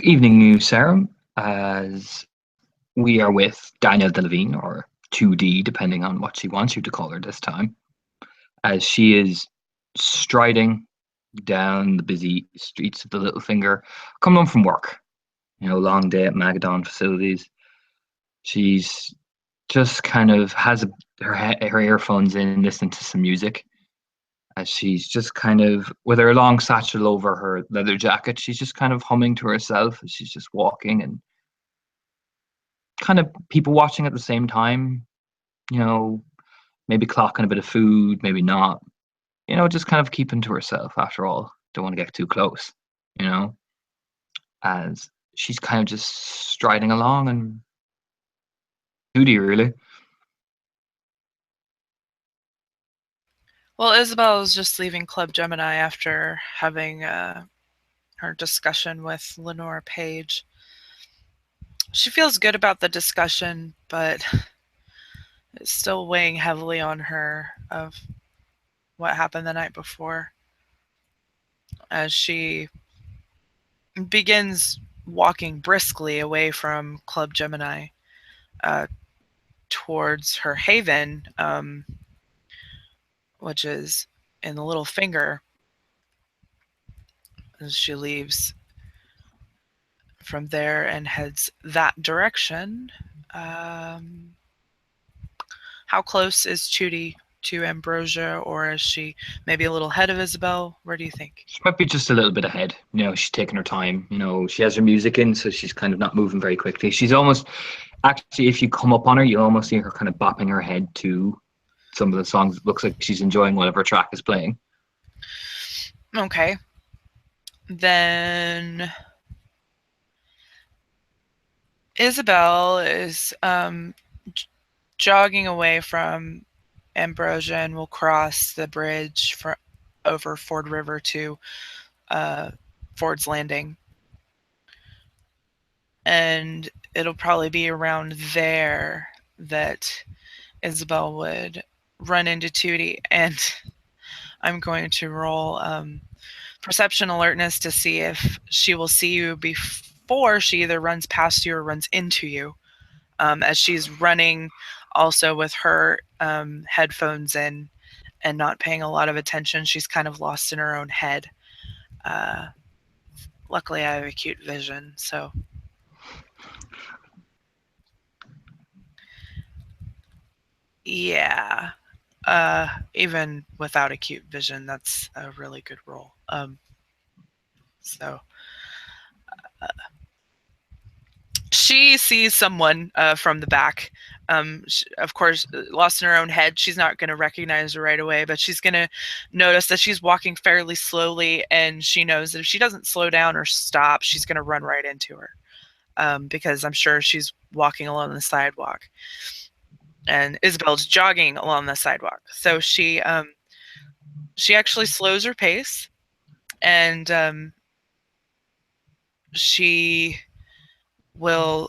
Evening news, Sarah. As we are with Danielle Delavine, or 2D, depending on what she wants you to call her this time, as she is striding down the busy streets of the Little Finger, coming home from work. Long day at Magadon facilities. She's just kind of has her earphones in, listening to some music. As she's just kind of, with her long satchel over her leather jacket, she's just kind of humming to herself as she's just walking and kind of people watching at the same time, you know, maybe clocking a bit of food, maybe not, just kind of keeping to herself after all. Don't want to get too close, you know, as she's kind of just striding along and duty, really. Well, Isabel is just leaving Club Gemini after having her discussion with Lenore Page. She feels good about the discussion, but it's still weighing heavily on her of what happened the night before. As she begins walking briskly away from Club Gemini uh, towards her haven, which is in the Little Finger, as she leaves from there and heads that direction. Um, how close is Tootie to Ambrosia, or is she maybe a little ahead of Isabel? Where do you think? She might be just a little bit ahead. She's taking her time. She has her music in, so she's kind of not moving very quickly. She's almost, actually, if you come up on her, you almost see her kind of bopping her head to some of the songs. It looks like she's enjoying whatever track is playing. Okay. Then Isabel is jogging away from Ambrosia and will cross the bridge over Ford River to Ford's Landing. And it'll probably be around there that Isabel would run into Tootie, and I'm going to roll perception alertness to see if she will see you before she either runs past you or runs into you, as she's running also with her headphones in and not paying a lot of attention. She's kind of lost in her own head. Luckily, I have acute vision, so... Yeah. Even without acute vision, that's a really good roll. So she sees someone from the back. Of course, lost in her own head. She's not going to recognize her right away, but she's going to notice that she's walking fairly slowly, and she knows that if she doesn't slow down or stop, she's going to run right into her, because I'm sure she's walking along the sidewalk. And Isabel's jogging along the sidewalk. So she actually slows her pace, and she will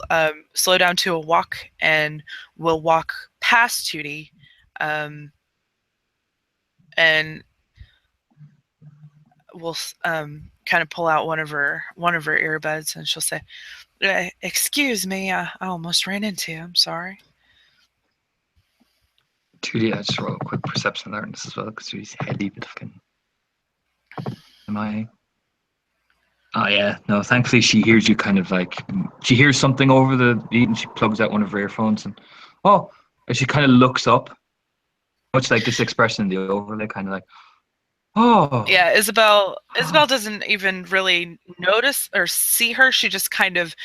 slow down to a walk and will walk past Tootie, and will kind of pull out one of her earbuds, and she'll say, "Excuse me, I almost ran into you. I'm sorry." 2D, I just roll a quick perception alertness as well, because she's heady bit of am I? Oh yeah, no. Thankfully, she hears you. Kind of like she hears something over the beat, and she plugs out one of her earphones, and she kind of looks up, much like this expression in the overlay, kind of like, oh. Yeah, Isabel doesn't even really notice or see her. She just kind of,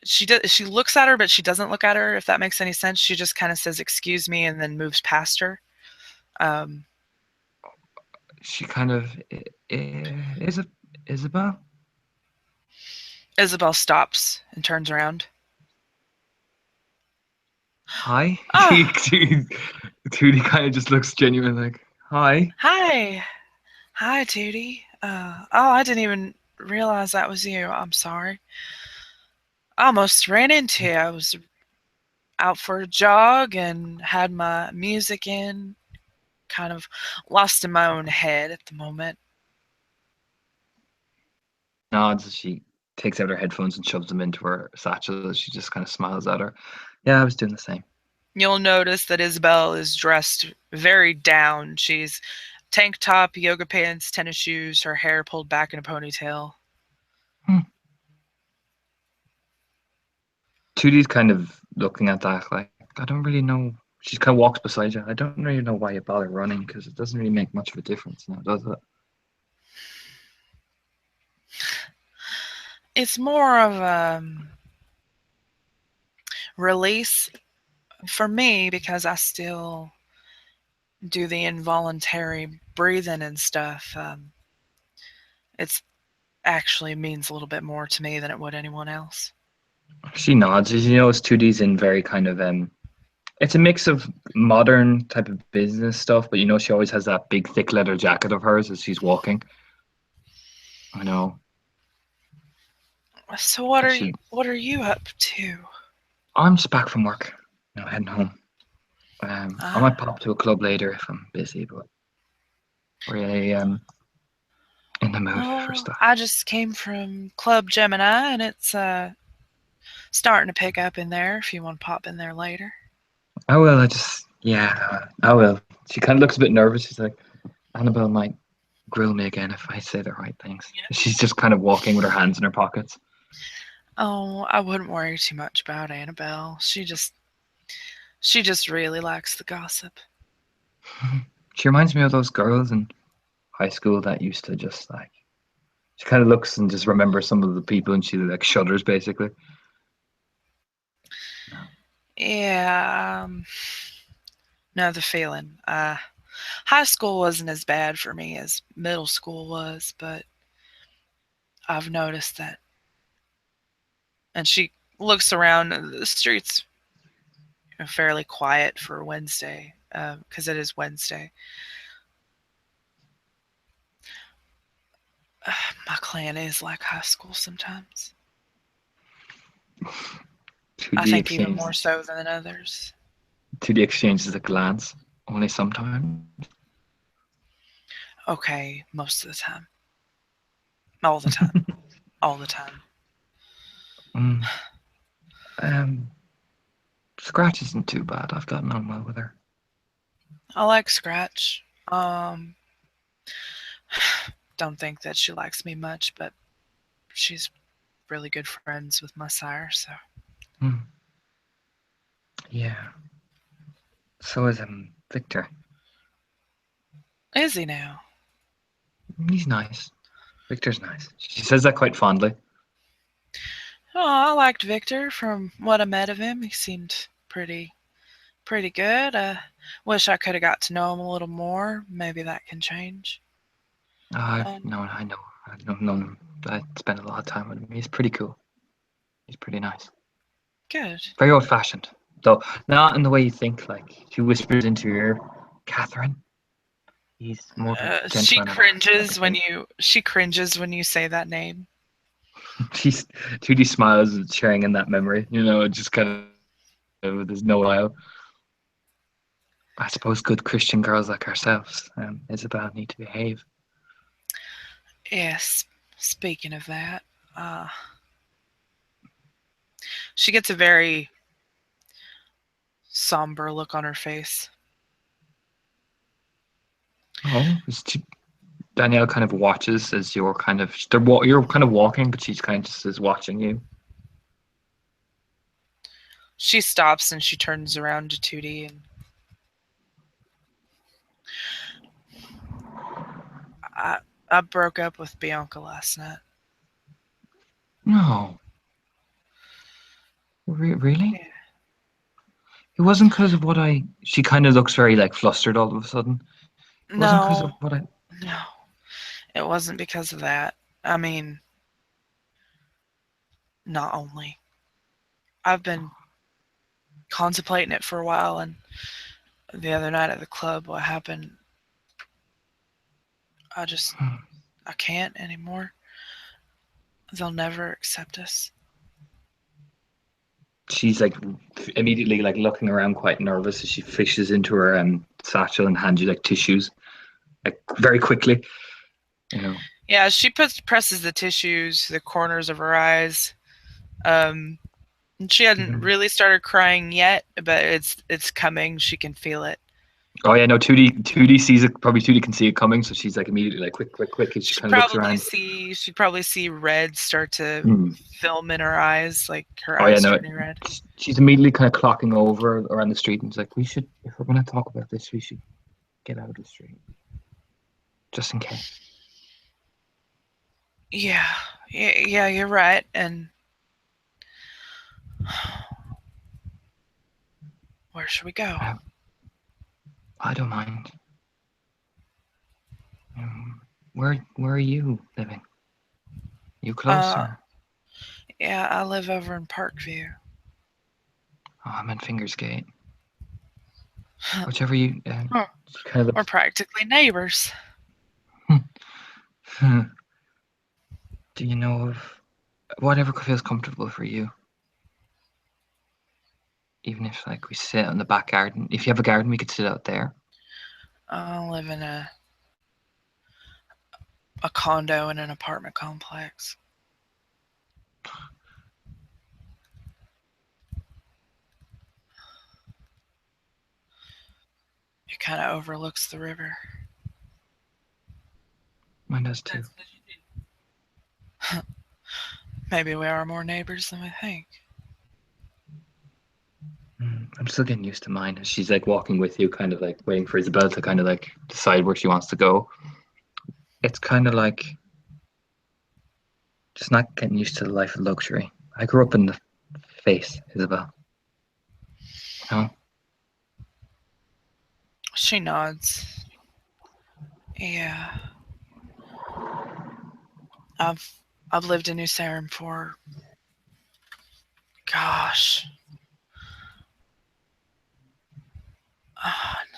she looks at her, but she doesn't look at her, if that makes any sense. She just kind of says, "Excuse me," and then moves past her. She kind of, is it Isabel? Isabel stops and turns around. Hi. Tootie kind of just looks genuine, like, hi. Hi, Tootie. I didn't even realize that was you. I'm sorry. I almost ran into you. I was out for a jog and had my music in, kind of lost in my own head at the moment. nods as she takes out her headphones and shoves them into her satchel as she just kind of smiles at her. Yeah, I was doing the same. You'll notice that Isabell is dressed very down. She's tank top, yoga pants, tennis shoes, her hair pulled back in a ponytail. Hmm. 2D's kind of looking at that like, I don't really know. She kind of walks beside you. I don't really know why you bother running because it doesn't really make much of a difference now, does it? It's more of a release for me because I still do the involuntary breathing and stuff. It's actually means a little bit more to me than it would anyone else. She nods. As you know, it's 2D's in very kind of it's a mix of modern type of business stuff, but she always has that big thick leather jacket of hers as she's walking. I know. So I should. what are you up to? I'm just back from work. Heading home. I Ah, might pop to a club later if I'm busy, but really in the mood for oh, stuff. I just came from Club Gemini, and it's starting to pick up in there. If you want to pop in there later. I will. I will. She kind of looks a bit nervous. She's like, Annabelle might grill me again if I say the right things. She's just kind of walking with her hands in her pockets. Oh, I wouldn't worry too much about Annabelle. She just really likes the gossip. She reminds me of those girls in high school that used to just like. She kind of looks and just remembers some of the people, and she like shudders basically. No. Yeah, know the feeling. High school wasn't as bad for me as middle school was, but I've noticed that. And she looks around. The streets are fairly quiet for Wednesday, because it is Wednesday. My clan is like high school sometimes. To I the think even exchange, more so than others. to the exchange is a glance. Only sometimes. Okay, most of the time. All the time. All the time. Mm, um, Scratch isn't too bad. I've gotten on well with her. I like Scratch. Um, don't think that she likes me much, but she's really good friends with my sire, so. Mm, yeah. So is Victor. Is he now? He's nice. Victor's nice. She says that quite fondly. Oh, I liked Victor from what I met of him. He seemed pretty good. Wish I could have got to know him a little more. Maybe that can change. I've Um, known. I know. I've known him. I spent a lot of time with him. He's pretty cool. He's pretty nice. good. Very old fashioned, though not in the way you think. Like she whispers into your ear, Catherine. He's more of a She gentleman and like a cringes when thing. you say that name. She's 2D smiles and sharing in that memory. Just kind of there's no while. I suppose good Christian girls like ourselves, Isabel, need to behave. Yes. Speaking of that, uh, she gets a very somber look on her face. Oh, Danielle kind of watches as you're kind of walking, but she's kind of just is watching you. She stops and she turns around to Tootie and I I broke up with Bianca last night. No, really? Yeah. It wasn't because of what I. She kind of looks very like flustered all of a sudden. It wasn't because of No, what I. no, it wasn't because of that. I mean, not only. I've been contemplating it for a while, and the other night at the club, what happened, I just, I can't anymore. They'll never accept us. She's like immediately like looking around, quite nervous as she fishes into her satchel and hands you like tissues, like very quickly. You know. Yeah, she presses the tissues to the corners of her eyes. And she hadn't Mhm. really started crying yet, but it's coming. She can feel it. Oh yeah, no, 2D sees it, probably 2D can see it coming, so she's like immediately like quick, quick, quick, and she kind of looks around. She'd probably see red start to Hmm. film in her eyes, like her Oh yeah, eyes no, turning red. she's immediately kind of clocking over around the street and she's like, we should, if we're gonna talk about this, we should get out of the street, just in case. Yeah, yeah, you're right. And where should we go? Uh, I don't mind. Where are you living? You Uh, closer? yeah, I live over in Parkview. Oh, I'm in Fingersgate. Whichever you Huh. kind of We're practically neighbors. looks. Do you know of whatever feels comfortable for you? Even if like we sit in the back garden. If you have a garden, we could sit out there. I live in a condo in an apartment complex. It kind of overlooks the river. Mine does too. Maybe we are more neighbors than we think. I'm still getting used to mine. She's like walking with you, kind of like waiting for Isabel to kind of like decide where she wants to go. It's kind of like just not getting used to the life of luxury. I grew up in the face, Isabel. You know? She nods. Yeah, I've I've lived in New Sarum for, gosh,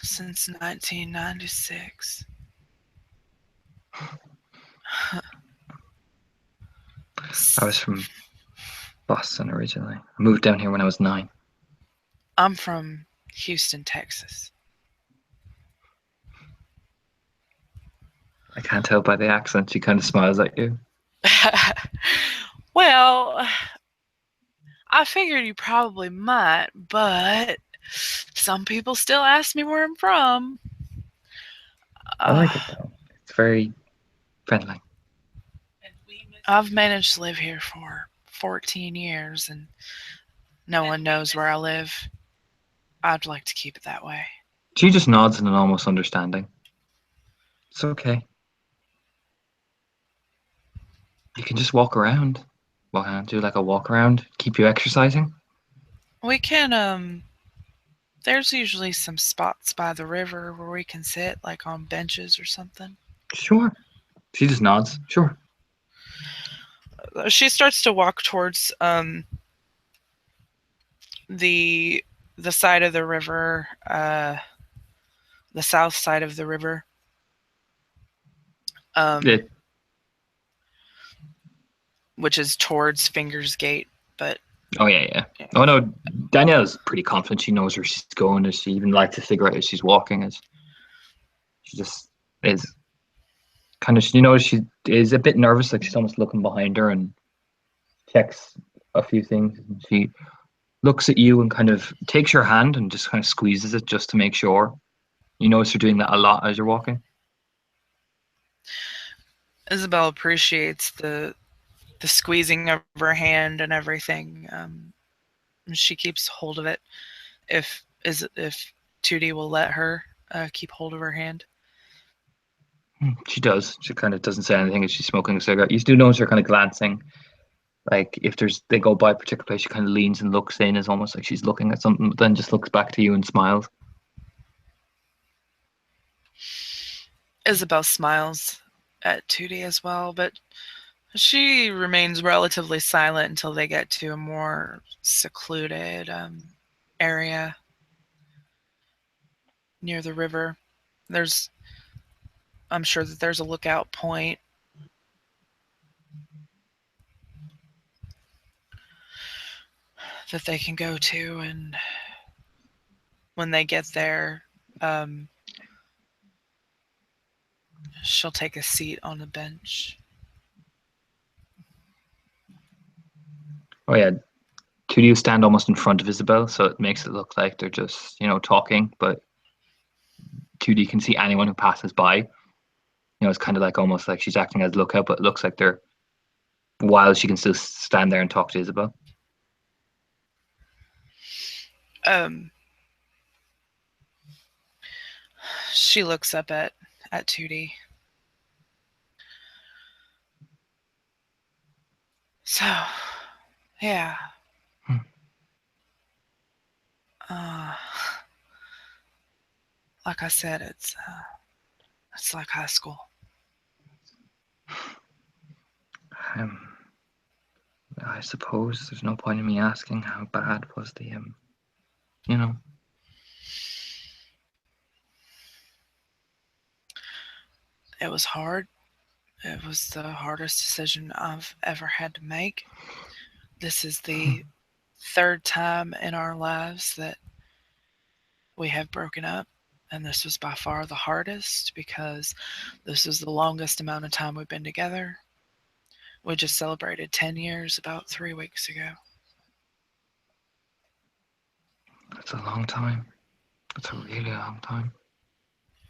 since 1996. I was from Boston originally. I moved down here when I was 9. I'm from Houston, Texas. I can't tell by the accent. She kind of smiles at you. Well, I figured you probably might, but some people still ask me where I'm from. I Uh, like it though. It's very friendly. I've managed to live here for 14 years and no one knows where I live. I'd like to keep it that way. She just nods in an almost understanding. It's okay. You can just walk around. Well, do like a walk around, keep you exercising. We can, there's usually some spots by the river where we can sit, like on benches or something. Sure. She just nods. Sure. She starts to walk towards the the side of the river, the south side of the river, um, It, which is towards Fingers Gate. But oh yeah, yeah. Oh no, Danielle's pretty confident. She knows where she's going. As she even likes to figure out as she's walking. As she just is kind of, she is a bit nervous. Like she's almost looking behind her and checks a few things. And she looks at you and kind of takes your hand and just kind of squeezes it just to make sure. You notice you're doing that a lot as you're walking. Isabel appreciates the squeezing of her hand and everything. She keeps hold of it if Tootie will let her keep hold of her hand. She does. She kind of doesn't say anything as she's smoking a cigarette. You do notice her kind of glancing. Like if they go by a particular place, she kind of leans and looks in, as almost like she's looking at something, but then just looks back to you and smiles. Isabel smiles at Tootie as well, but she remains relatively silent until they get to a more secluded area near the river. There's, I'm sure that there's a lookout point that they can go to, and when they get there, um, she'll take a seat on the bench. Oh yeah, 2D stand almost in front of Isabel, so it makes it look like they're just, talking, but 2D can see anyone who passes by. It's kind of like almost like she's acting as lookout, but it looks like they're while she can still stand there and talk to Isabel. Um, she looks up at 2D. So, yeah. Hmm. Uh, like I said, it's like high school. Um, I suppose there's no point in me asking how bad was the you know. It was hard. It was the hardest decision I've ever had to make. This is the third time in our lives that we have broken up, and this was by far the hardest because this is the longest amount of time we've been together. We just celebrated 10 years about 3 weeks ago. That's a long time. That's a really long time.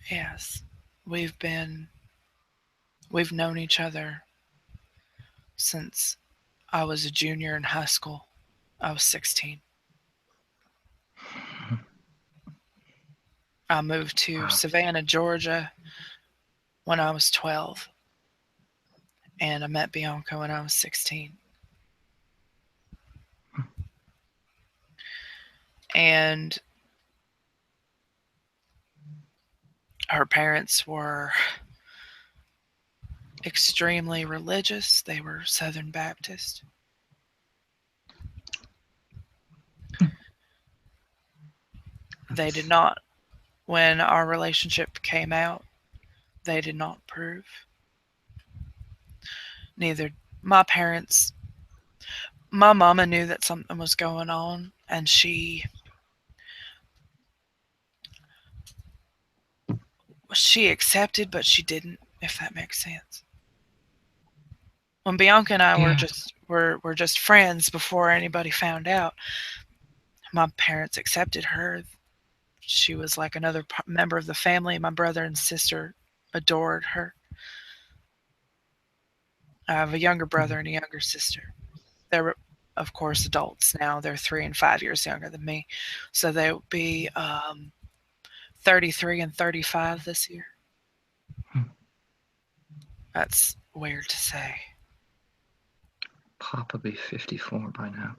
Yes, we've been we've known each other since I was a junior in high school. I was 16. I moved to Wow. Savannah, Georgia when I was 12, and I met Bianca when I was 16. And her parents were extremely religious. They were Southern Baptist. They did That's not, when our relationship came out, they did not approve. Neither my parents, my mama knew that something was going on, and she accepted, but she didn't, if that makes sense. When Bianca and I were yeah. just friends before anybody found out, my parents accepted her. She was like another member of the family. My brother and sister adored her. I have a younger brother and a younger sister. They're, of course, adults now. They're 3 and 5 years younger than me. So they'll be 33 and 35 this year. That's weird to say. Probably 54 by now.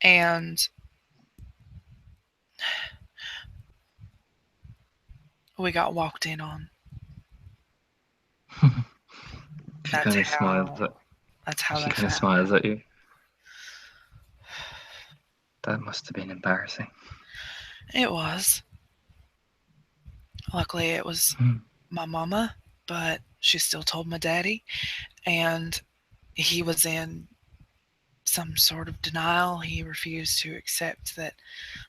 And we got walked in on. She That's kind of smiles how at that's how she they kind of found smiles out. at you. That must have been embarrassing. It was. Luckily it was Hmm. my mama, but she still told my daddy, and he was in some sort of denial. He refused to accept that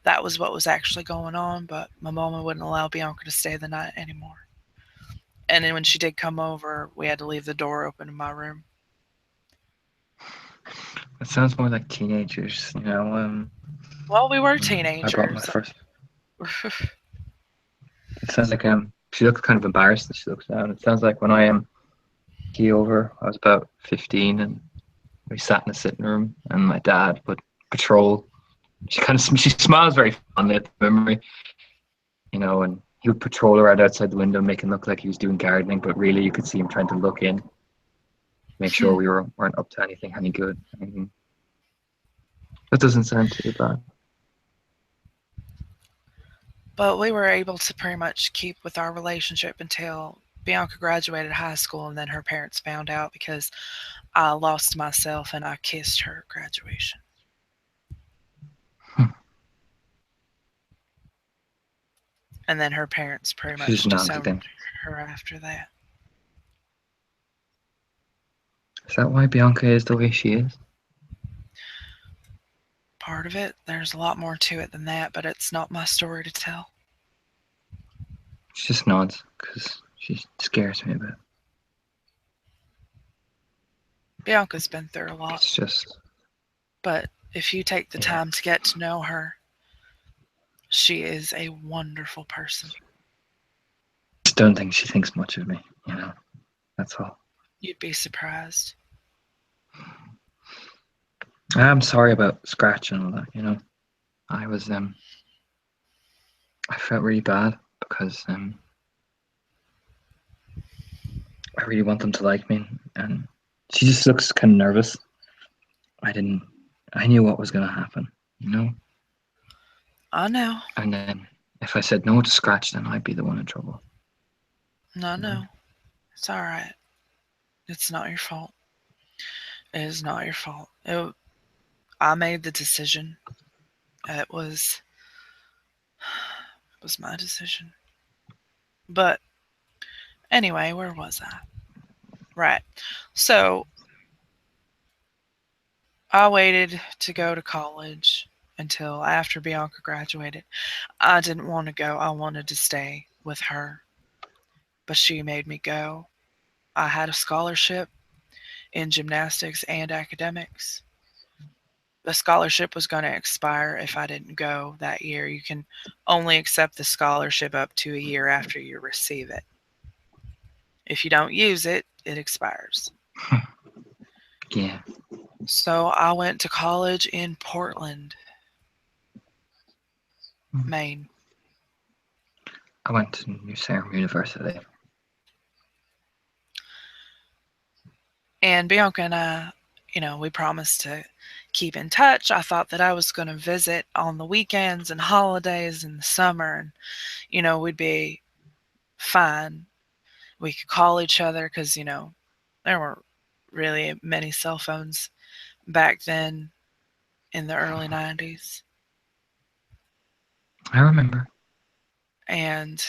that was what was actually going on, but my mama wouldn't allow Bianca to stay the night anymore. And then when she did come over, we had to leave the door open in my room. It sounds more like teenagers, Well, we were I bought my teenagers. first. It sounds like she looks kind of embarrassed as she looks down. It sounds like when came over, I was about 15, and we sat in the sitting room, and my dad would patrol. She smiles very fondly at the memory, and he would patrol around outside the window, making it look like he was doing gardening, but really you could see him trying to look in, make sure we weren't up to anything any good. That doesn't sound too bad. But we were able to pretty much keep with our relationship until Bianca graduated high school, and then her parents found out because I lost myself and I kissed her at graduation. Hmm. And then her parents pretty She much doesn't answer disowned then. her after that. Is that why Bianca is the way she is? Part of it, there's a lot more to it than that, but it's not my story to tell. She just nods because she scares me a bit. Bianca's been through a lot, It's just, but if you take the yeah. time to get to know her, she is a wonderful person. Just don't think she thinks much of me. That's all. You'd be surprised. I'm sorry about Scratch and all that. I was I felt really bad because I really want them to like me, and she just looks kind of nervous. I didn't. I knew what was going to happen, you know. I know. And then if I said no to Scratch, then I'd be the one in trouble. I You know. know. It's all right. It's not your fault. It is not your fault. I made the decision. It was my decision. But anyway, where was I? Right. So I waited to go to college until after Bianca graduated. I didn't want to go. I wanted to stay with her, but she made me go. I had a scholarship in gymnastics and academics. The scholarship was going to expire if I didn't go that year. You can only accept the scholarship up to a year after you receive it. If you don't use it, it expires. Yeah. So I went to college in Portland, Maine. I went to New Salem University. And Bianca and I, we promised to keep in touch. I thought that I was going to visit on the weekends and holidays in the summer, and, we'd be fine. We could call each other because, there weren't really many cell phones back then in the early 90s. I remember. And,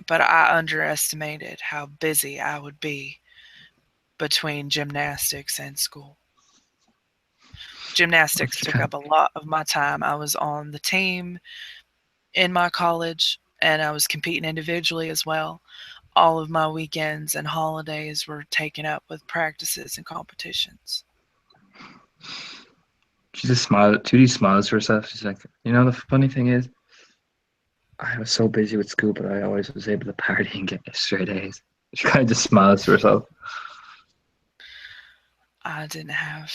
but I underestimated how busy I would be between gymnastics and school. Gymnastics She took kind up a lot of my time. I was on the team in my college and I was competing individually as well. All of my weekends and holidays were taken up with practices and competitions. she just smiled. Judy smiles to herself. She's like, the funny thing is, I was so busy with school, but I always was able to party and get straight A's. She kind of just smiles to herself. I didn't have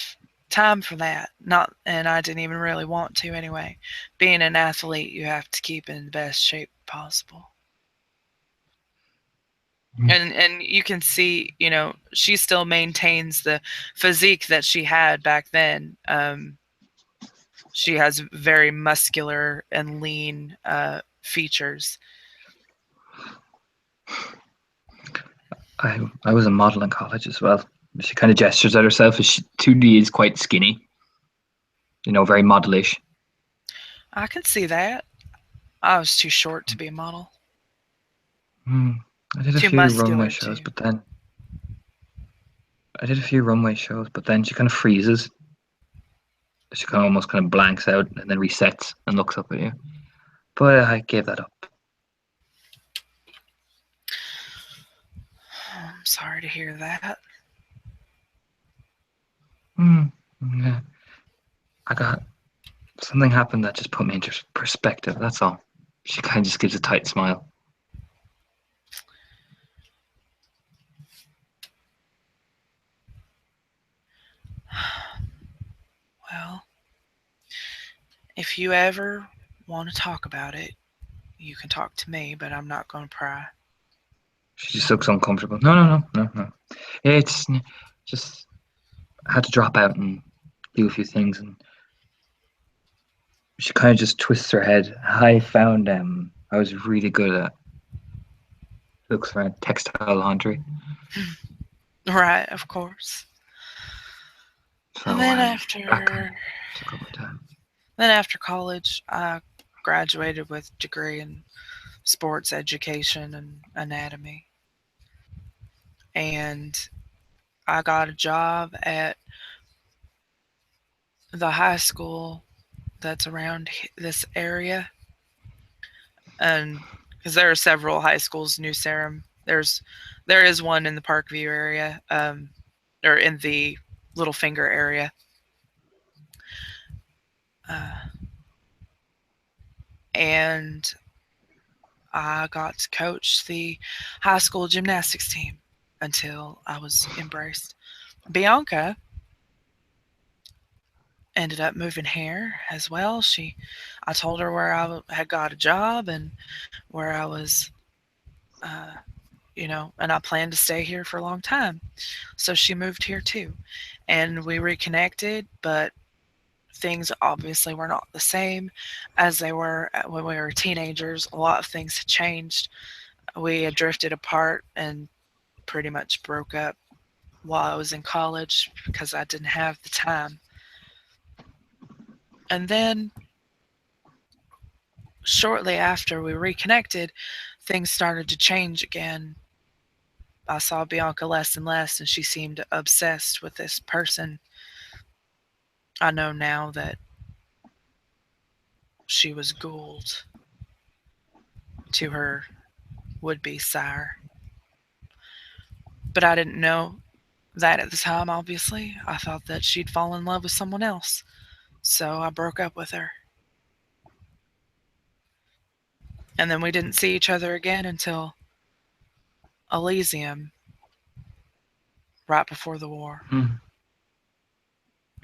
time for that. Not and I didn't even really want to anyway. Being an athlete, you have to keep in the best shape possible. And you can see, she still maintains the physique that she had back then. She has very muscular and lean features. I was a model in college as well. She kind of gestures at herself as 2D is quite skinny, very modelish. I can see that. I was too short to be a model. Hmm. I did a Too few runway muscular shows, too. but then she kind of freezes. She kind of almost kind of blanks out and then resets and looks up at you. But I gave that up. I'm sorry to hear that. Hmm. Yeah. I got something happened that just put me into perspective. That's all. She kind of just gives a tight smile. Well, if you ever want to talk about it, you can talk to me, but I'm not going to pry. She just looks uncomfortable. No. It's just I had to drop out and do a few things, and she kind of just twists her head. I found I was really good at looks around textile laundry. Right, of course. And So that kind of took up my time. then after college, I graduated with a degree in sports education and anatomy. And I got a job at the high school that's around this area. And because there are several high schools, New Sarum There's there is one in the Parkview area, or in the Little Finger area. Uh, and I got to coach the high school gymnastics team until I was embraced. Bianca ended up moving here as well. I told her where had got a job and where I was, uh, and I planned to stay here for a long time. So she moved here too, and we reconnected, but things obviously were not the same as they were when we were teenagers. A lot of things had changed. We had drifted apart and pretty much broke up while I was in college because I didn't have the time. And then shortly after we reconnected, things started to change again. I saw Bianca less and less, and she seemed obsessed with this person. I know now that she was Gould to her would be sire. But I didn't know that at the time, obviously. I thought that she'd fall in love with someone else. So I broke up with her. And then we didn't see each other again until Elysium, right before the war. Hmm.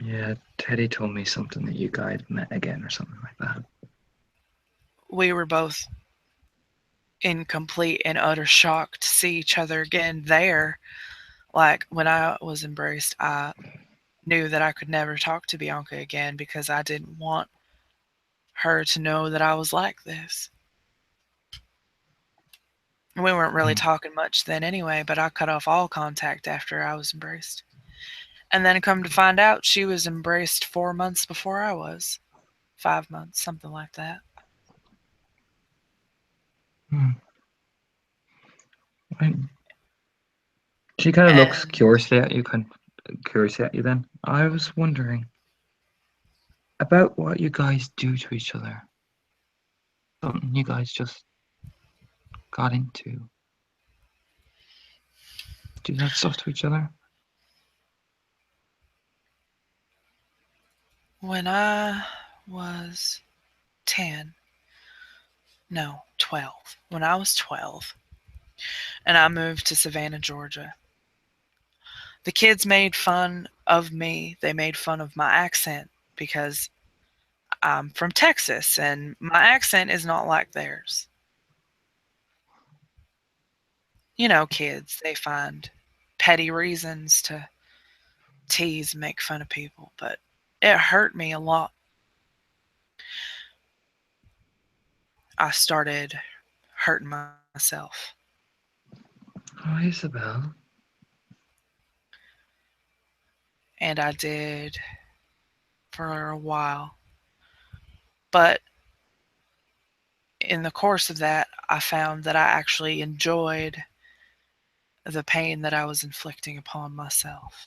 Yeah, Teddy told me something that you guys met again or something like that. We were both in complete and utter shock to see each other again there. Like when I was embraced, I knew that I could never talk to Bianca again because I didn't want her to know that I was like this. We weren't really Hmm. talking much then anyway, but I cut off all contact after I was embraced. And then come to find out, she was embraced 4 months before I was. 5 months, something like that. Hmm. Right. She kind of looks And curiously at you then. I was wondering about what you guys do to each other. Something you guys just got into. Do that stuff to each other? when I was 10, no, 12, when I was 12, and I moved to Savannah, Georgia, the kids made fun of me. They made fun of my accent because I'm from Texas and my accent is not like theirs. Kids, they find petty reasons to tease and make fun of people, but it hurt me a lot. I started hurting myself, Oh, Isabel. and I did for a while. But in the course of that, I found that I actually enjoyed the pain that I was inflicting upon myself.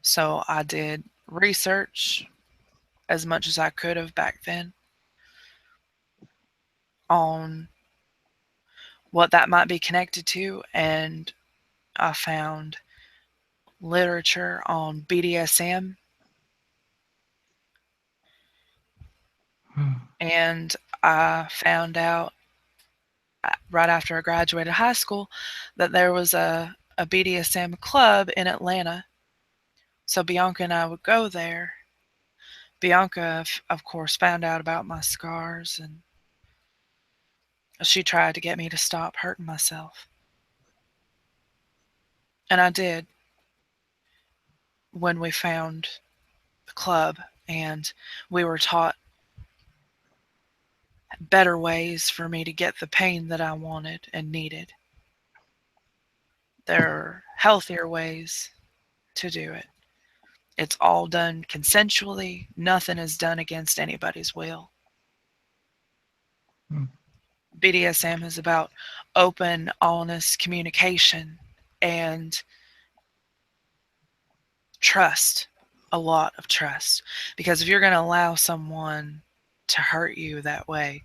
So I did research as much as I could have back then on what that might be connected to, and I found literature on BDSM, Hmm. and I found out right after I graduated high school that there was a BDSM club in Atlanta. So Bianca and I would go there. Bianca, of course, found out about my scars, and she tried to get me to stop hurting myself. And I did when we found the club, and we were taught better ways for me to get the pain that I wanted and needed. There are healthier ways to do it. It's all done consensually. Nothing is done against anybody's will. Hmm. BDSM is about open, honest communication and trust, a lot of trust. Because if you're going to allow someone to hurt you that way,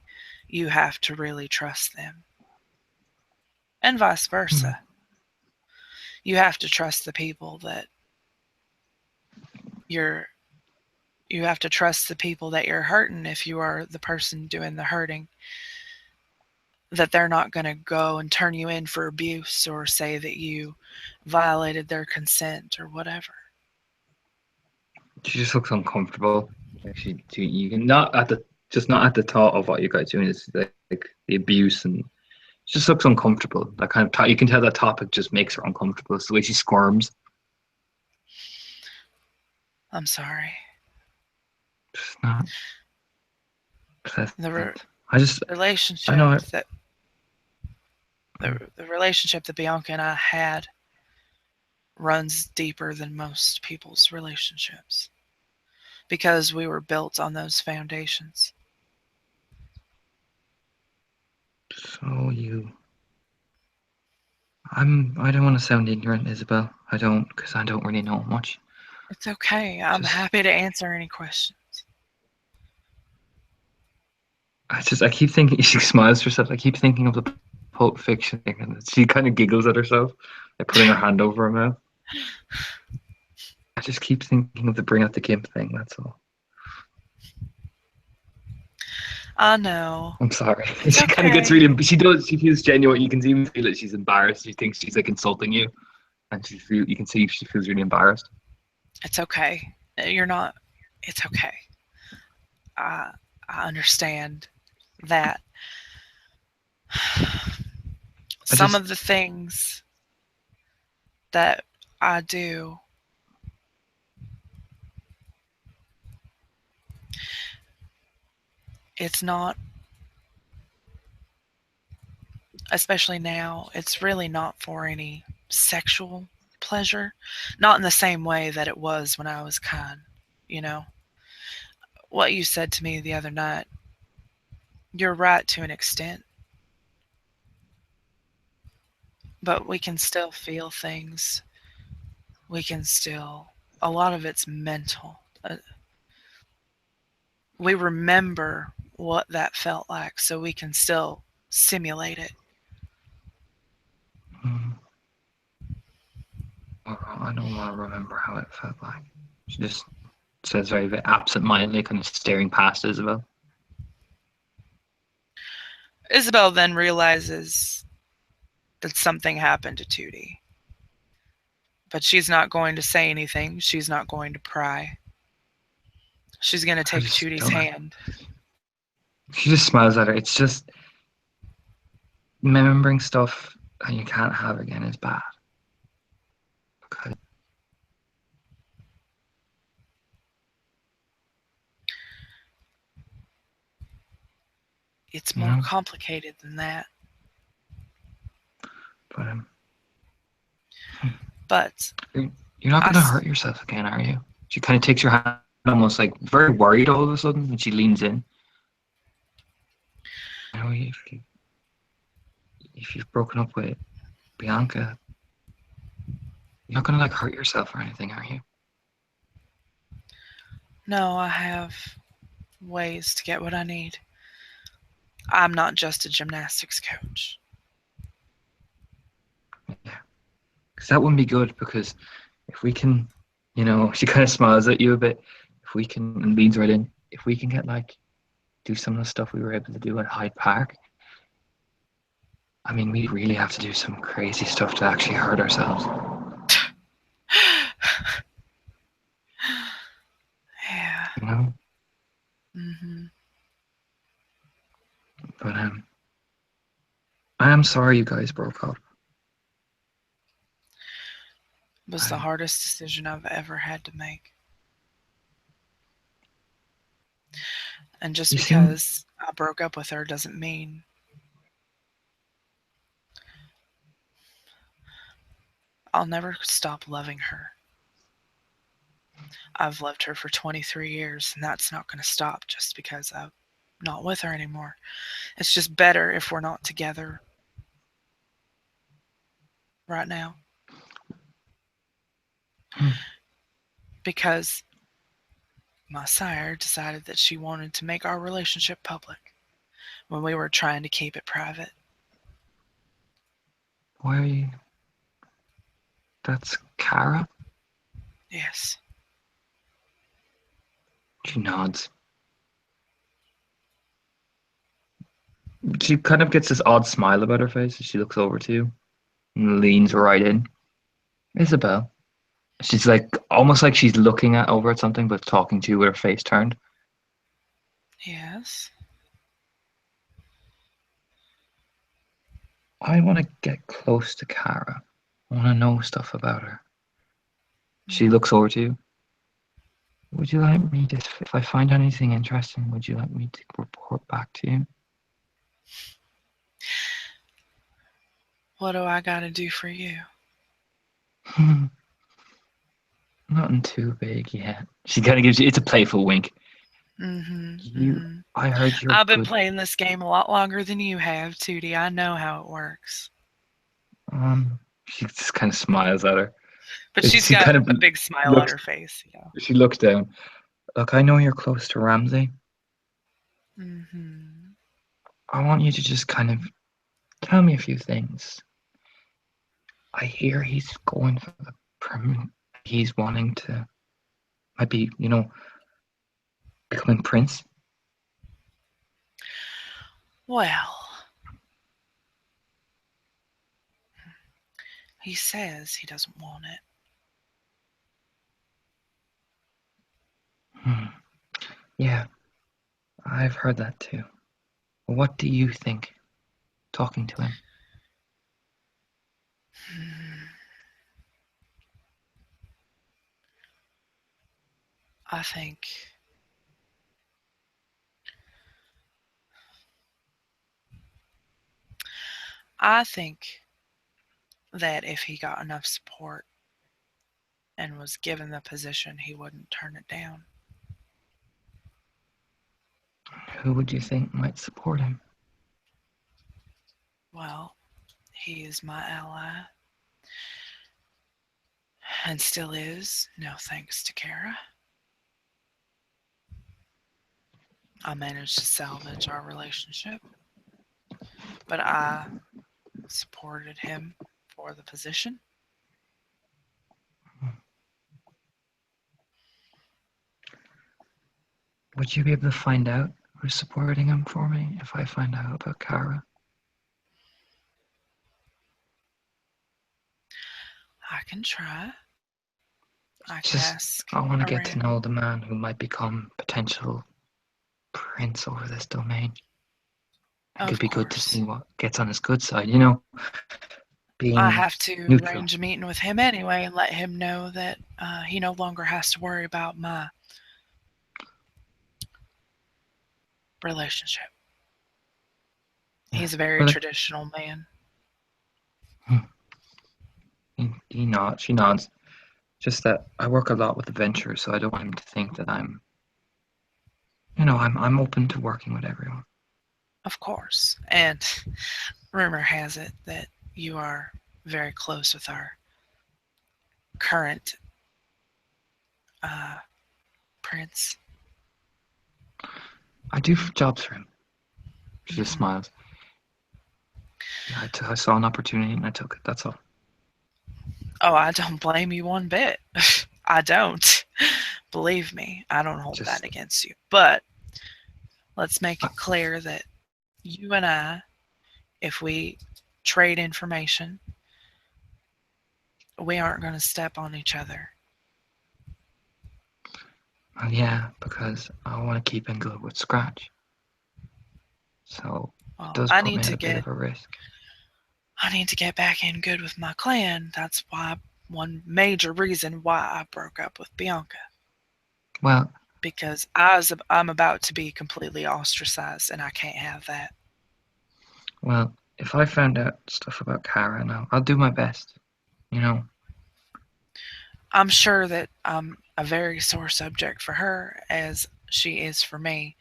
you have to really trust them. and vice Hmm. versa. You have to trust the people that you're you have to trust the people that you're hurting if you are the person doing the hurting, that they're not going to go and turn you in for abuse or say that you violated their consent or whatever. She just looks uncomfortable. Like you can not at the just not at the thought of what you guys doing is like the abuse, and she just looks uncomfortable. That kind of you can tell that topic just makes her uncomfortable. It's the way she squirms. I'm sorry. It's not The re- pleasant. I know relationship it. that the relationship that Bianca and I had runs deeper than most people's relationships because we were built on those foundations. So I don't want to sound ignorant, Isabel. I don't, because I don't really know much. It's okay. I'm Just, happy to answer any questions. I keep thinking, she smiles to herself. I keep thinking of the Pulp Fiction thing, and she kind of giggles at herself, like putting her hand over her mouth. I just keep thinking of the bring out the gimp thing. That's all. I know. I'm sorry. It's She kind of gets really, okay. she does, she feels genuine. You can even feel that she's embarrassed. She thinks she's like insulting you, and you can see she feels really embarrassed. It's okay. You're not. It's okay. I I understand that I some just, of the things that I do, it's not, especially now, it's really not for any sexual pleasure. Not in the same way that it was when I was kind. You know, what you said to me the other night, you're right to an extent, but we can still feel things. We can still, a lot of it's mental. We remember what that felt like so we can still simulate it. mm, I don't want to remember how it felt like. She just says very absent-mindedly, kind of staring past Isabel. Isabel then realizes that something happened to Tootie, but she's not going to say anything. She's not going to pry. She's going to I take just Tootie's don't know. hand. She just smiles at her. It's just remembering stuff and you can't have again is bad. Because It's you more know, complicated than that. but But you're, you're not I, gonna hurt yourself again, are you? She kind of takes your hand, almost like very worried all of a sudden, and she leans in. You know, if you've broken up with Bianca, you're not gonna like hurt yourself or anything, are you? no, I have ways to get what I need. I'm not just a gymnastics coach. Yeah, because that wouldn't be good. Because if we can, she kind of smiles at you a bit. If we can, and leans right in. If we can get like do some of the stuff we were able to do at Hyde Park, I mean, we really have to do some crazy stuff to actually hurt ourselves. Yeah. You know? hmm But I am sorry you guys broke up. It was the I, hardest decision I've ever had to make. And just you seem because I broke up with her doesn't mean I'll never stop loving her. I've loved her for 23 years, and that's not going to stop just because I'm not with her anymore. It's just better if we're not together right now hmm, because my sire decided that she wanted to make our relationship public when we were trying to keep it private. Why are you? That's Kara? Yes. She nods. She kind of gets this odd smile about her face as she looks over to you and leans right in. Isabel. She's like almost like she's looking at over at something but talking to you with her face turned. Yes. I want to get close to Kara. I want to know stuff about her. She looks over to you. Would you like me to, if I find anything interesting, would you like me to report back to you? What do I got to do for you? Nothing too big yet. She kind of gives you, it's a playful wink. Mm-hmm. You, Mm-hmm. I heard you're I've been good. playing this game a lot longer than you have, Tootie. I know how it works. She just kind of smiles at her. But she's She got kind of a big smile on looks, her face. Yeah. she looks down. Look, I know you're close to Ramsey. Mm-hmm. I want you to just kind of tell me a few things. I hear he's going for the permanent. He's wanting to, might be, becoming prince. Well, he says he doesn't want it. Hmm. Yeah, I've heard that too. What do you think? Talking to him. Hmm. I think I think that if he got enough support and was given the position, he wouldn't turn it down. Who would you think might support him? Well, he is my ally and still is, no thanks to Kara. I managed to salvage our relationship, but I supported him for the position. Would you be able to find out who's supporting him for me if I find out about Kara? I can try. I could Just, ask I want to get to around. know the man who might become potential prince over this domain. I think it'd Of be good to course. see what gets on his good side, I being have to neutral. arrange a meeting with him anyway and let him know that he no longer has to worry about my relationship. Yeah. He's a very Well, traditional man. she nods. Just that I work a lot with adventurers, so I don't want him to think that I'm open to working with everyone. Of course. And rumor has it that you are very close with our current uh, prince. I do jobs for him. She just Hmm. smiles. Yeah, I saw an opportunity and I took it. That's all. Oh, I don't blame you one bit. I don't. Believe me, I don't hold that Just against you. But let's make uh, it clear that you and I, if we trade information, we aren't going to step on each other. yeah, because I want to keep in good with Scratch. So it Well, does put me at a bit of a risk. I need to get back in good with my clan. That's why one major reason why I broke up with Bianca. Well, Because I'm about to be completely ostracized and I can't have that. well, if I found out stuff about Kara now, I'll do my best. You know, I'm sure that I'm a very sore subject for her as she is for me.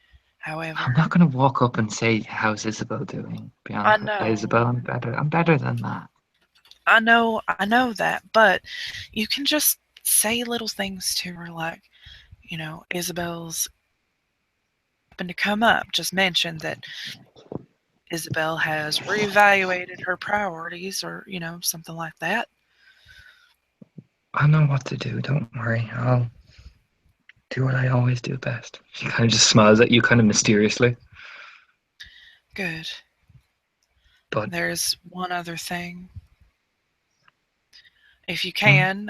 I'm However, not gonna walk up and say, "How's Isabel doing, I Bianca?" know, Isabel, I'm better. I'm better than that. I know that, but you can just say little things to her like, Isabel's happened to come up. Just mention that Isabell has reevaluated her priorities or, something like that. I know what to do. Don't worry. I'll do what I always do best. She kind of just smiles at you, kind of mysteriously. Good. But There's one other thing. If you mm, can,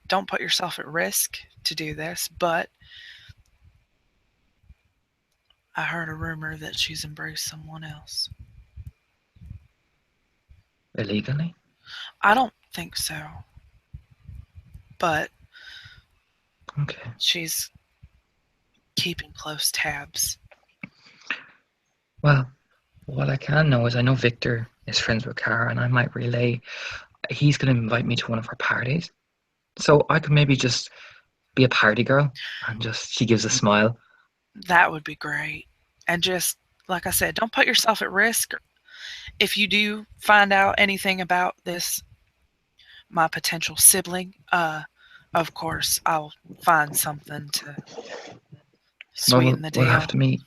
don't put yourself at risk to do this, but I heard a rumor that she's embraced someone else. illegally. I don't think so, but Okay. she's keeping close tabs. Well, what I can know is I know Victor is friends with Cara, and I might relay. He's going to invite me to one of her parties, so I could maybe just be a party girl, and just she gives a smile. That would be great. And just, like I said, don't put yourself at risk. If you do find out anything about this, my potential sibling, of course, I'll find something to Well, sweeten the we'll have deal. to meet.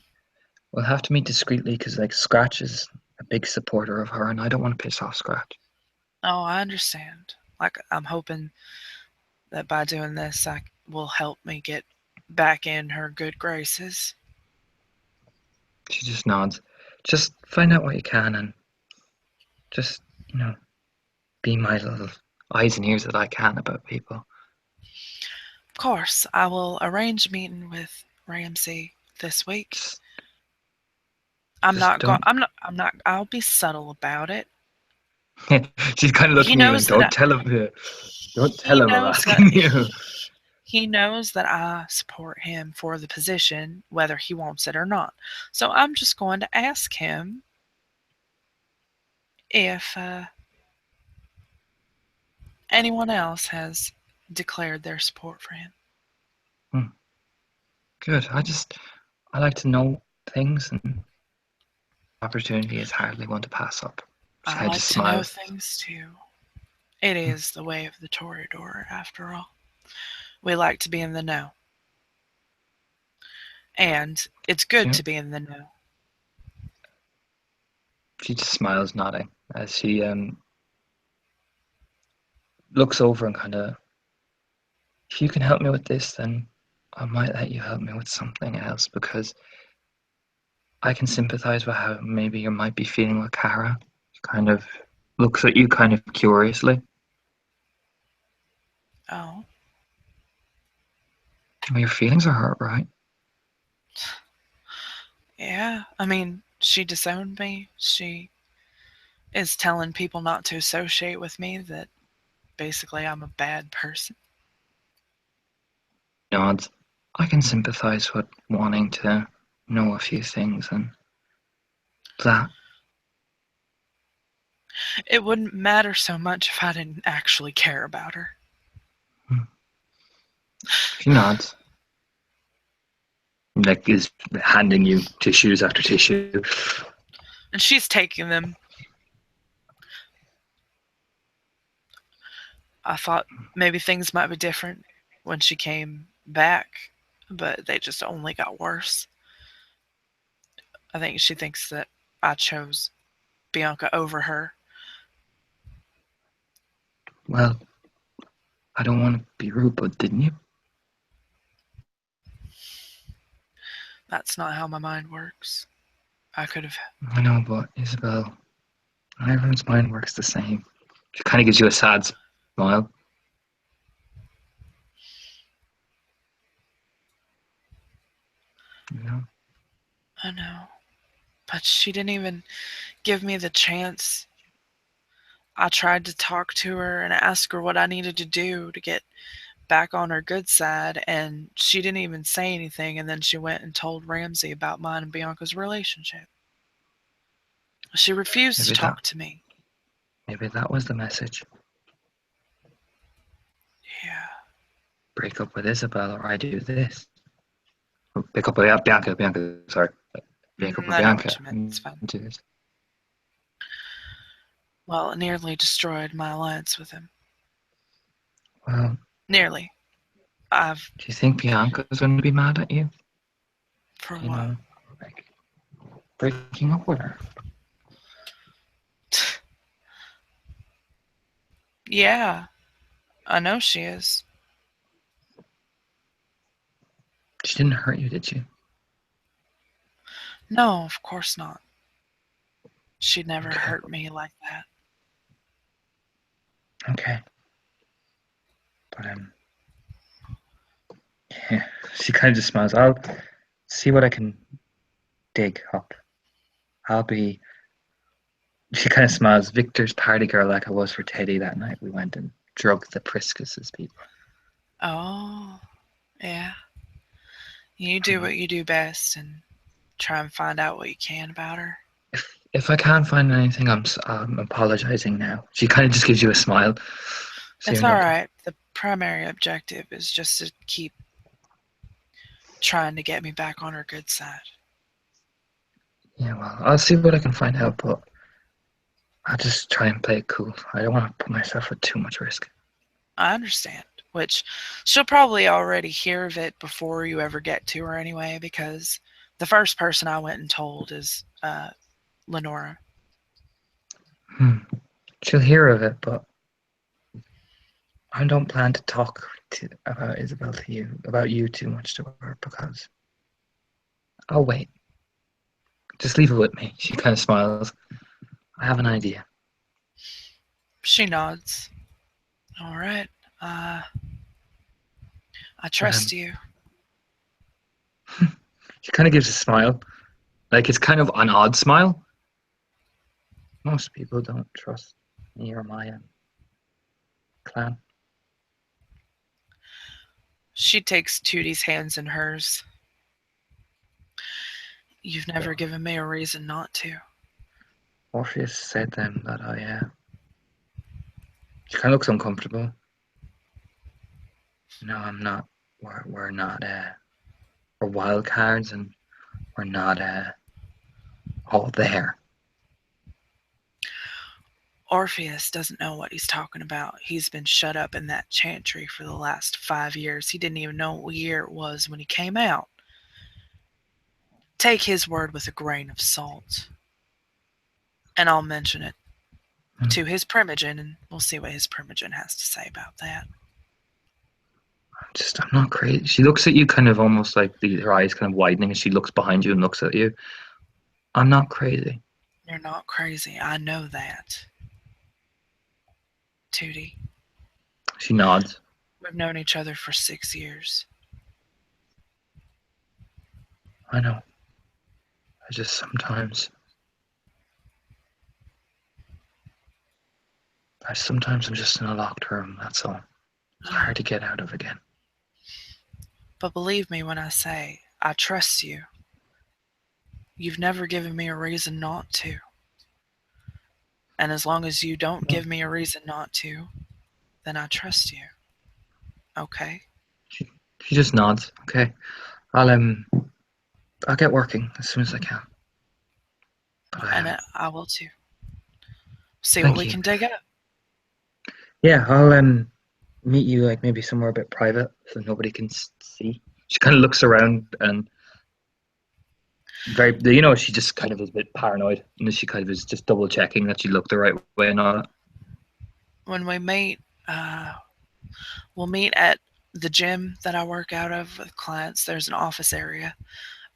We'll have to meet discreetly because like Scratch is a big supporter of her, and I don't want to piss off Scratch. Oh, I understand. Like, I'm hoping that by doing this, I will help me get back in her good graces. She just nods. Just find out what you can, and just be my little eyes and ears that I can about people. Of course, I will arrange a meeting with Ramsey this week. Just, I'm just not going. don't. I'm not. I'll be subtle about it. She's kind of He looking at you like, knows that. don't tell He him I'm knows that. asking you. He knows that I support him for the position, whether he wants it or not. So I'm just going to ask him if anyone else has declared their support for him. Hmm, good. I like to know things, and opportunity is hardly one to pass up. She I kind of like just to know smiles. things too. It Hmm, is the way of the Toreador, after all. We like to be in the know. And it's good She, to be in the know. she just smiles, nodding as she looks over and kind of, if you can help me with this, then I might let you help me with something else because I can sympathize with how maybe you might be feeling with Kara. She kind of looks at you kind of curiously. Oh, Well, your feelings are hurt, right? yeah. I mean, she disowned me. She is telling people not to associate with me, that basically I'm a bad person. Nods. I can sympathize with wanting to know a few things and that. It wouldn't matter so much if I didn't actually care about her. Hmm. She nods, like is handing you tissues after tissue. And she's taking them. I thought maybe things might be different when she came back, but they just only got worse. I think she thinks that I chose Bianca over her. Well, I don't want to be rude, but didn't you? That's not how my mind works. I could have. I know, but Isabel, not everyone's mind works the same. She kind of gives you a sad smile. You know? I know. But she didn't even give me the chance. I tried to talk to her and ask her what I needed to do to get back on her good side, and she didn't even say anything. And then she went and told Ramsey about mine and Bianca's relationship. She refused to Maybe that talk to me. maybe that was the message. Yeah, Break up with Isabel or I do this. Or break up with Bianca, sorry. Break up with I know what Bianca you meant. It's and fine. do this. Well, it nearly destroyed my alliance with him. Well, Nearly. I've. do you think Bianca's going to be mad at you? For You what? know, like breaking up with her. Yeah, I know she is. She didn't hurt you, did she? No, of course not. She'd never Okay. hurt me like that. Okay. But yeah. She kind of just smiles. I'll see what I can dig up. I'll be. She kind of smiles. Victor's party girl, like I was for Teddy that night. We went and drugged the Priscuses people. Oh, yeah. You do Um, what you do best and try and find out what you can about her. if I can't find anything, I'm apologizing now. She kind of just gives you a smile. So It's you're okay. alright. The primary objective is just to keep trying to get me back on her good side. Yeah, well, I'll see what I can find out, but I'll just try and play it cool. I don't want to put myself at too much risk. I understand, which she'll probably already hear of it before you ever get to her anyway, because the first person I went and told is Lenora. Hmm. She'll hear of it, but I don't plan to talk about Isabel to you, about you too much to her, because I'll wait. Just leave it with me. She kind of smiles. I have an idea. She nods. All right. Uh, I But trust you. she kind of gives a smile. Like it's kind of an odd smile. Most people don't trust me or my clan. She takes Tootie's hands in hers. You've never given me a reason not to. Orpheus said then that she kind of looks uncomfortable. No, I'm not. We're not. We're wild cards, and we're not all there. Orpheus doesn't know what he's talking about. He's been shut up in that chantry for the last 5 years. He didn't even know what year it was when he came out. Take his word with a grain of salt. And I'll mention it to his primogen, and we'll see what his primogen has to say about that. I'm not crazy. She looks at you kind of almost like her eyes kind of widening, and she looks behind you and looks at you. I'm not crazy. You're not crazy. I know that. Tootie, She nods. we've known each other for 6 years. I know. I just sometimes I'm just in a locked room. That's all. It's Yeah. hard to get out of again. But believe me when I say I trust you. You've never given me a reason not to. And as long as you don't No. give me a reason not to, then I trust you. Okay? She, she just nods. Okay. I'll I'll get working as soon as I can. But And I will too. See what thank we you. can dig up. Yeah, I'll meet you like maybe somewhere a bit private so nobody can see. She kind of looks around and she just kind of is a bit paranoid, and she kind of is just double checking that she looked the right way and all that. When we meet, we'll meet at the gym that I work out of with clients. There's an office area.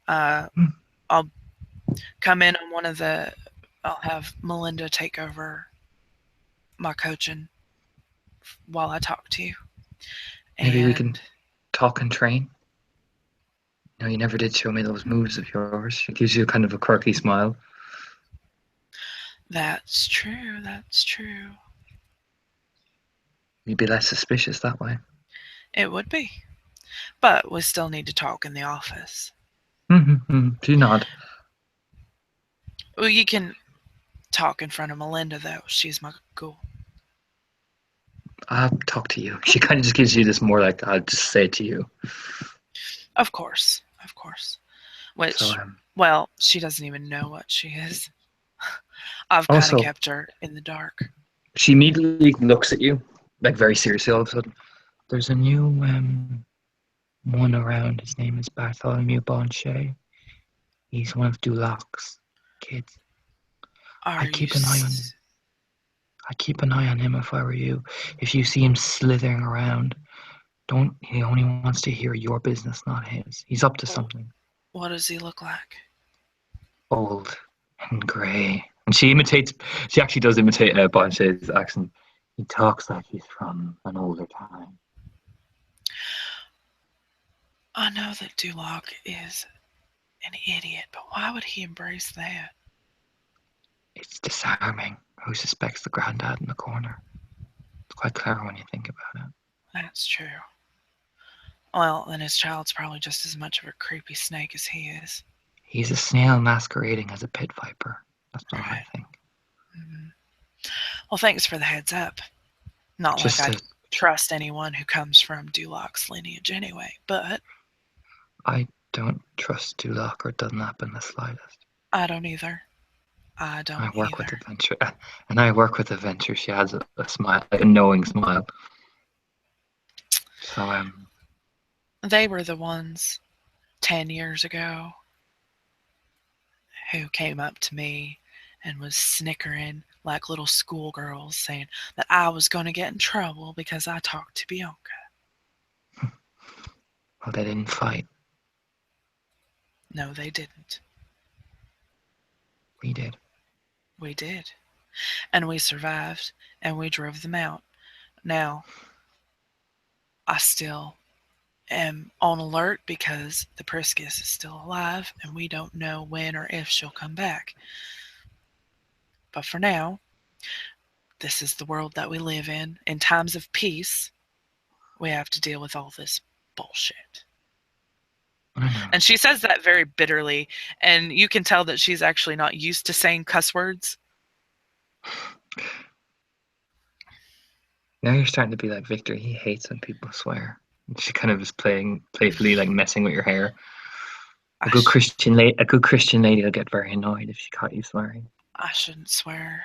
I'll come in on I'll have Melinda take over my coaching while I talk to you. Maybe we can And talk and train. No, you never did show me those moves of yours. She gives you kind of a quirky smile. that's true. That's true. You'd be less suspicious that way. It would be. But we still need to talk in the office. Do nod. Well, you can talk in front of Melinda, though. She's my ghoul. I'll talk to you. She kind of just gives you this more like I'll just say it to you. Of course. Of course. So Which, well, she doesn't even know what she is. I've kind of also kept her in the dark. she immediately looks at you like very seriously all of a sudden. There's a new one around. His name is Bartholomew Bonchet. He's one of Dulac's kids. Are I you? keep an eye on I'd keep an eye on him if I were you. If you see him slithering around, don't. He only wants to hear your business, not his. He's up to something. What does he look like? Old and grey. And she imitates. She actually does imitate Blanche's accent. He talks like he's from an older time. I know that Duloc is an idiot, but why would he embrace that? It's disarming. Who suspects the granddad in the corner? It's quite clever when you think about it. That's true. Well, then his child's probably just as much of a creepy snake as he is. He's a snail masquerading as a pit viper. That's what I Right. think. Mm-hmm. Well, thanks for the heads up. Not like Just I'd to, trust anyone who comes from Duloc's lineage anyway, but I don't trust Duloc or Dunlap in the slightest. I don't either. I I don't work with either. Adventure, and I work with Adventure. She has a smile, like a knowing smile. So They were the ones 10 years ago who came up to me and was snickering like little schoolgirls, saying that I was going to get in trouble because I talked to Bianca. well, they didn't fight. No, they didn't. We did. We did. And we survived, and we drove them out. Now, I still am on alert because the Priscus is still alive, and we don't know when or if she'll come back. But for now, this is the world that we live in. In times of peace, we have to deal with all this bullshit. I know. And she says that very bitterly, and you can tell that she's actually not used to saying cuss words. Now you're starting to be like Victor. He hates when people swear. She kind of is playing playfully, like messing with your hair. A good Christian lady will get very annoyed if she caught you swearing. I shouldn't swear.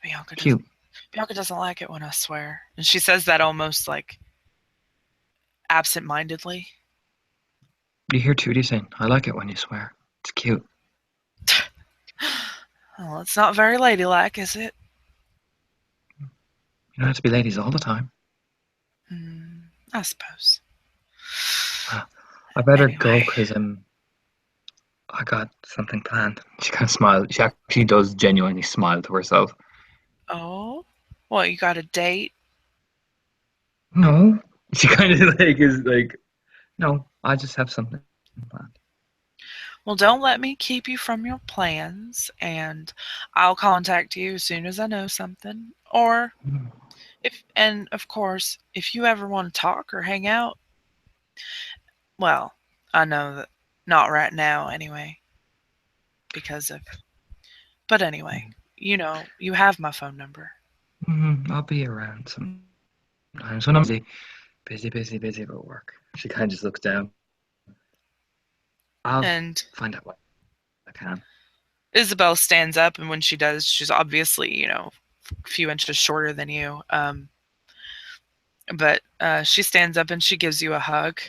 Bianca Cute. doesn't like it when I swear. And she says that almost like absent-mindedly. You hear Tootie saying, I like it when you swear. It's cute. Well, it's not very ladylike, is it? You don't have to be ladies all the time. I suppose. I better go because I got something planned. She kind of smiled. She actually does genuinely smile to herself. Oh? What, you got a date? No. She kind of like is like, no, I just have something planned. Well, don't let me keep you from your plans, and I'll contact you as soon as I know something. Or and of course, if you ever want to talk or hang out, well, I know that not right now anyway, because of. But anyway, you have my phone number. I'll be around sometimes when I'm busy about work. She kind of just looks down. I'll And find out what I can. Isabell stands up, and when she does, she's obviously, a few inches shorter than you. But she stands up and she gives you a hug,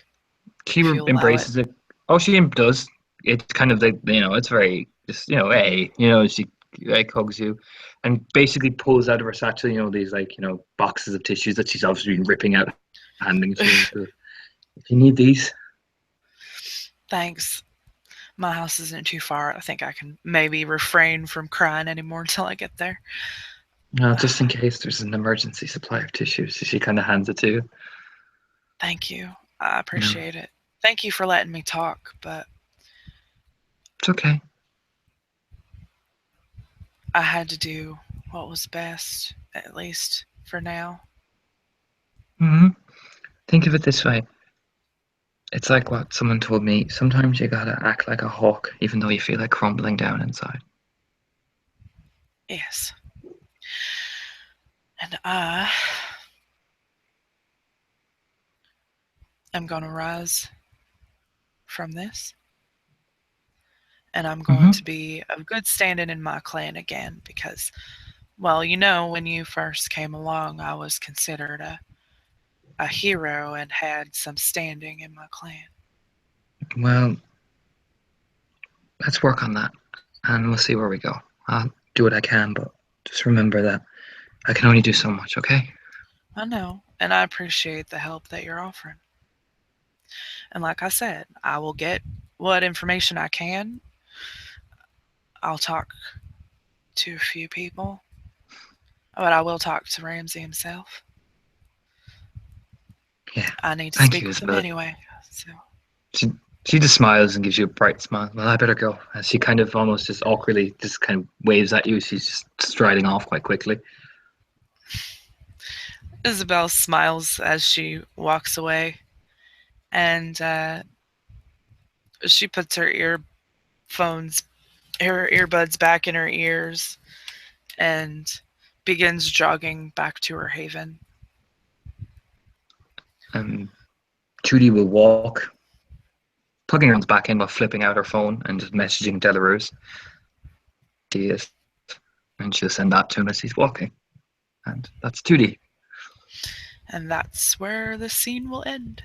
She if you'll allow it. embraces it. Oh, she does. It's kind of like, it's very just, hey, she like hugs you and basically pulls out of her satchel, these like, boxes of tissues that she's obviously been ripping out, handing to you. If you need these. Thanks. My house isn't too far. I think I can maybe refrain from crying anymore until I get there. No, just in case there's an emergency supply of tissues. So she kind of hands it to you. Thank you. I appreciate it. Thank you for letting me talk, but it's okay. I had to do what was best, at least for now. Think of it this way. It's like what someone told me. Sometimes you gotta act like a hawk, even though you feel like crumbling down inside. Yes. And I am going to rise from this. And I'm going to be of good standing in my clan again because, well, when you first came along, I was considered a hero and had some standing in my clan. Well, let's work on that and we'll see where we go. I'll do what I can, but just remember that I can only do so much, okay? I know, and I appreciate the help that you're offering. And like I said, I will get what information I can. I'll talk to a few people, but I will talk to Ramsey himself. Yeah. I need to Thank you, speak with him Isabel. anyway. So She she just smiles and gives you a bright smile. Well, I better go. As she kind of almost just awkwardly just kind of waves at you. She's just striding off quite quickly. Isabel smiles as she walks away, and she puts earphones, her earbuds back in her ears, and begins jogging back to her haven. Um, Judy will walk, plugging her hands back in while flipping out her phone and just messaging Delarose. She is, and she'll send that to him as he's walking. And that's Judy. And that's where the scene will end.